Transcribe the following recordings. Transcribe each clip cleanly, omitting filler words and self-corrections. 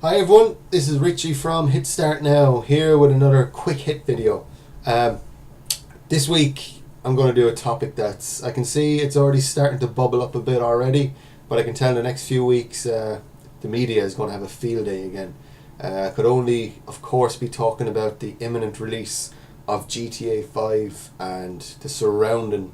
Hi everyone, this is Richie from Hit Start Now, here with another quick hit video. This week I'm going to do a topic that's, I can see it's already starting to bubble up a bit already, but I can tell in the next few weeks the media is going to have a field day again. Could only, of course, be talking about the imminent release of GTA 5 and the surrounding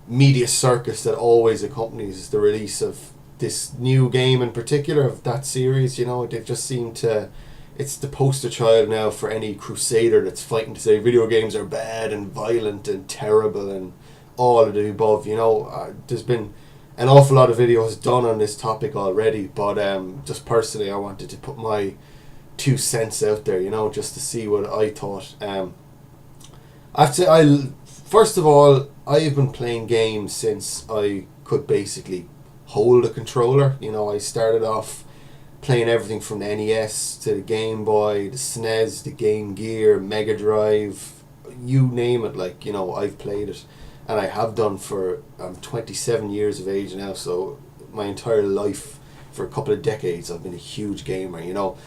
media circus that always accompanies the release of this new game in particular, of that series. You know, they've just seemed to, it's the poster child now for any crusader that's fighting to say video games are bad and violent and terrible and all of the above. You know, there's been an awful lot of videos done on this topic already, but just personally I wanted to put my 2 cents out there, you know, just to see what I thought. First of all, I've been playing games since I could basically hold a controller. You know, I started off playing everything from the NES to the Game Boy, the SNES, the Game Gear, Mega Drive, you name it. Like, you know, I've played it, and I have done for 27 years of age now. So my entire life, for a couple of decades, I've been a huge gamer. You know.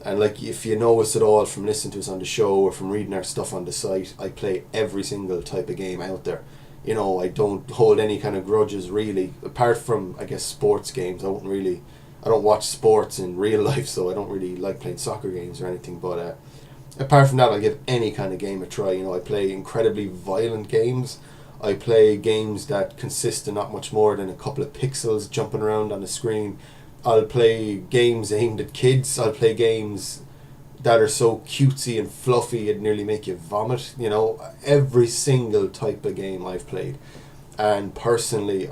And like, if you know us at all from listening to us on the show or from reading our stuff on the site, I play every single type of game out there. You know, I don't hold any kind of grudges really, apart from, I guess, sports games. I don't watch sports in real life, so I don't really like playing soccer games or anything. But apart from that, I'll give any kind of game a try. You know, I play incredibly violent games. I play games that consist of not much more than a couple of pixels jumping around on the screen. I'll play games aimed at kids. I'll play games that are so cutesy and fluffy it'd nearly make you vomit. You know, every single type of game I've played. And personally,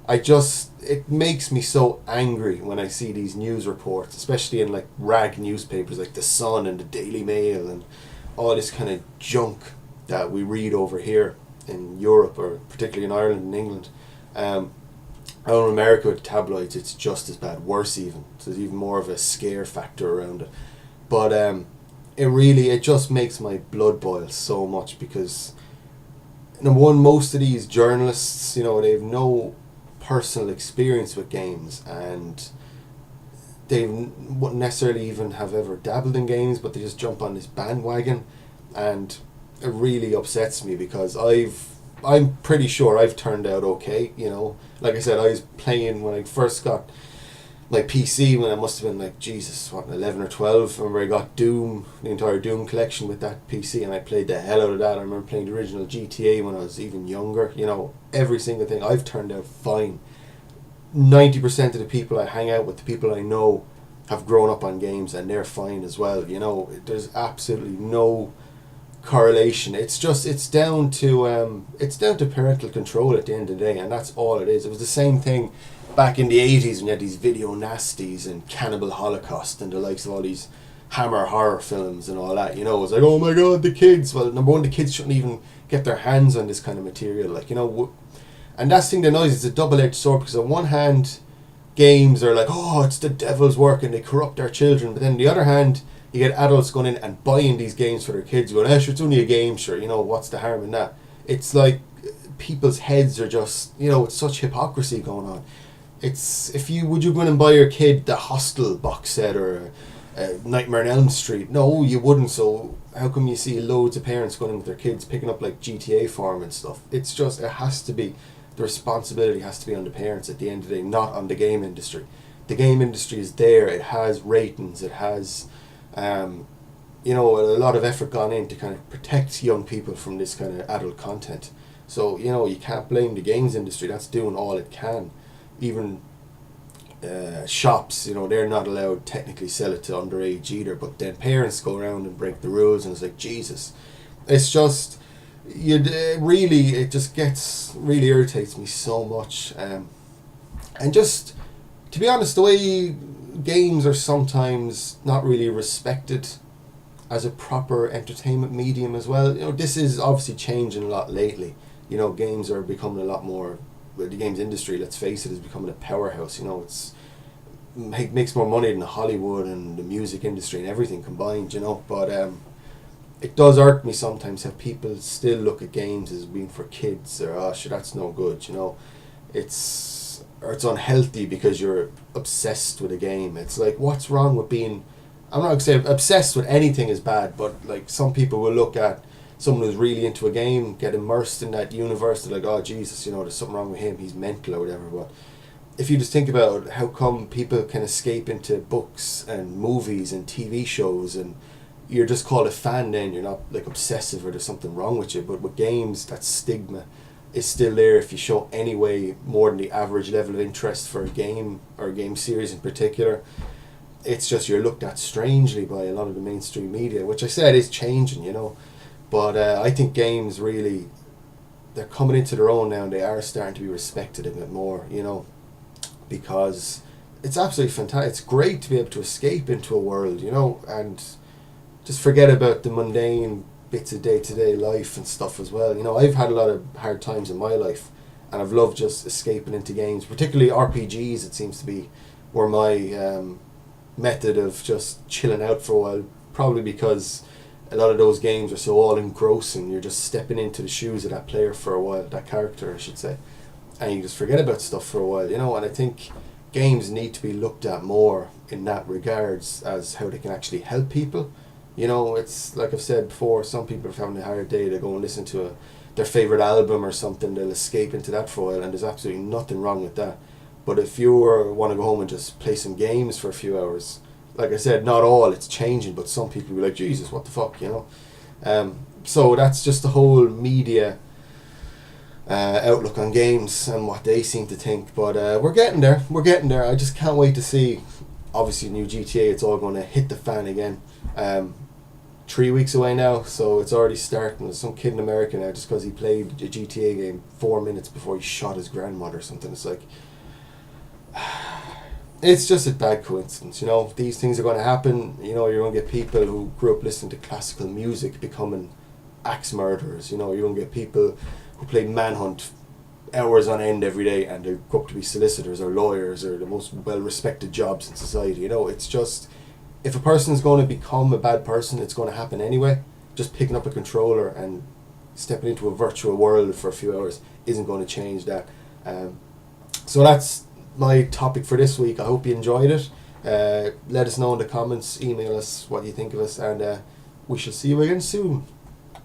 it makes me so angry when I see these news reports, especially in like rag newspapers like The Sun and the Daily Mail and all this kind of junk that we read over here in Europe, or particularly in Ireland and England. Out in America with tabloids, it's just as bad, worse even. So there's even more of a scare factor around it. But it just makes my blood boil so much, because number one, most of these journalists, you know, they have no personal experience with games, and they wouldn't necessarily even have ever dabbled in games, but they just jump on this bandwagon, and it really upsets me, because I'm pretty sure I've turned out okay, you know. Like I said, I was playing when I first got my PC, when I must have been like, Jesus, 11 or 12. I remember I got Doom, the entire Doom collection with that PC, and I played the hell out of that. I remember playing the original GTA when I was even younger. You know, every single thing. I've turned out fine. 90% of the people I hang out with, the people I know, have grown up on games, and they're fine as well. You know, there's absolutely no correlation. It's down to parental control at the end of the day, and that's all it is. It was the same thing back in the 80s when you had these video nasties and Cannibal Holocaust and the likes of all these Hammer horror films and all that. You know, it was like, oh my god, the kids. Well, number one, the kids shouldn't even get their hands on this kind of material, like, you know. And that's the thing that annoys, it's a double-edged sword, because on one hand, games are like, oh, it's the devil's work and they corrupt our children, but then on the other hand, you get adults going in and buying these games for their kids, going, sure, it's only a game, sure, you know, what's the harm in that? It's like people's heads are just, you know, it's such hypocrisy going on. It's, would you go in and buy your kid the Hostel box set or Nightmare on Elm Street? No, you wouldn't. So how come you see loads of parents going in with their kids picking up like GTA form and stuff? It's just, it has to be, the responsibility has to be on the parents at the end of the day, not on the game industry. The game industry is there, it has ratings, it has you know, a lot of effort gone in to kind of protect young people from this kind of adult content. So, you know, you can't blame the games industry. That's doing all it can. Even shops, you know, they're not allowed technically sell it to underage either, but then parents go around and break the rules, and it's like, Jesus. It's just, it just gets, really irritates me so much. And just, to be honest, the way games are sometimes not really respected as a proper entertainment medium as well. You know, this is obviously changing a lot lately. You know, games are becoming a lot more, the games industry, let's face it, is becoming a powerhouse. You know, makes more money than Hollywood and the music industry and everything combined, you know. But it does irk me sometimes how people still look at games as being for kids, or, oh, sure, that's no good, you know. It's or it's unhealthy because you're obsessed with a game. It's like, what's wrong with being, I'm not going to say obsessed with anything is bad, but like some people will look at someone who's really into a game, get immersed in that universe, they're like, oh Jesus, you know, there's something wrong with him, he's mental or whatever. But if you just think about how come people can escape into books and movies and TV shows, and you're just called a fan, then you're not like obsessive or there's something wrong with you. But with games, that stigma is still there. If you show any way more than the average level of interest for a game or a game series in particular, it's just you're looked at strangely by a lot of the mainstream media, which I said is changing, you know. But I think games really, they're coming into their own now, and they are starting to be respected a bit more, you know, because it's absolutely fantastic. It's great to be able to escape into a world, you know, and just forget about the mundane bits of day-to-day life and stuff as well. You know, I've had a lot of hard times in my life, and I've loved just escaping into games, particularly RPGs. It seems to be were my method of just chilling out for a while, probably because a lot of those games are so all engrossing. You're just stepping into the shoes of that player for a while, that character I should say, and you just forget about stuff for a while, you know. And I think games need to be looked at more in that regards as how they can actually help people. You know, it's like I've said before, some people are having a hard day, they go and listen to their favourite album or something, they'll escape into that for a while, and there's absolutely nothing wrong with that. But if you want to go home and just play some games for a few hours, like I said, not all, it's changing, but some people will be like, Jesus, what the fuck, you know. So that's just the whole media outlook on games and what they seem to think. But we're getting there. I just can't wait to see, obviously, new GTA. It's all going to hit the fan again. 3 weeks away now, so it's already starting. There's some kid in America now, just because he played a GTA game 4 minutes before he shot his grandmother or something. It's like, it's just a bad coincidence, you know. These things are going to happen. You know, you're going to get people who grew up listening to classical music becoming axe murderers. You know, you're going to get people who play Manhunt hours on end every day, and they grow up to be solicitors or lawyers or the most well-respected jobs in society. You know, it's just, if a person's going to become a bad person, it's going to happen anyway. Just picking up a controller and stepping into a virtual world for a few hours isn't going to change that. So that's my topic for this week. I hope you enjoyed it. Let us know in the comments, email us what you think of us, and we shall see you again soon.